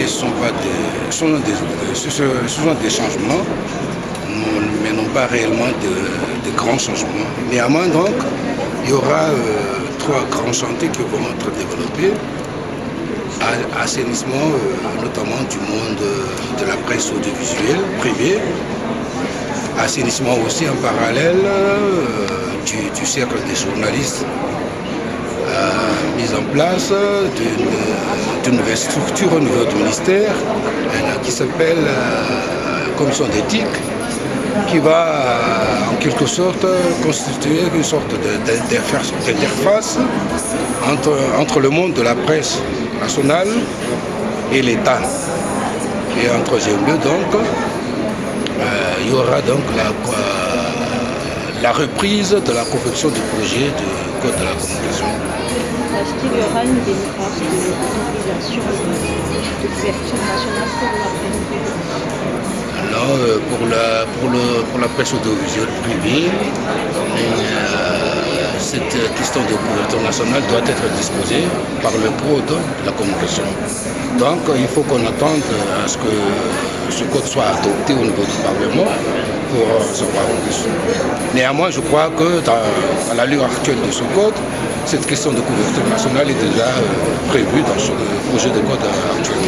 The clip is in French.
ce sont pas des, ce sont des changements, mais non pas réellement de grands changements. Néanmoins, donc, il y aura trois grands chantiers qui vont être développés. Assainissement notamment du monde de la presse audiovisuelle privée, assainissement aussi en parallèle du cercle des journalistes, mise en place d'une nouvelle structure au niveau du ministère qui s'appelle commission d'éthique, qui va en quelque sorte constituer une sorte d'interface entre le monde de la presse nationale et l'État. Et en troisième lieu, donc, il y aura donc la reprise de la confection du projet du Code de la communication. Est-ce qu'il y aura une délivrance d'autorisation de couverture nationale pour la presse privée? Alors, pour la presse audiovisuelle privée, cette question de couverture nationale doit être disposée par le Code de la communication. Donc, il faut qu'on attende à ce que ce code soit adopté au niveau du Parlement pour savoir plus. Néanmoins, je crois que dans la loi actuelle de ce code, cette question de couverture nationale est déjà prévue dans ce projet de code actuel.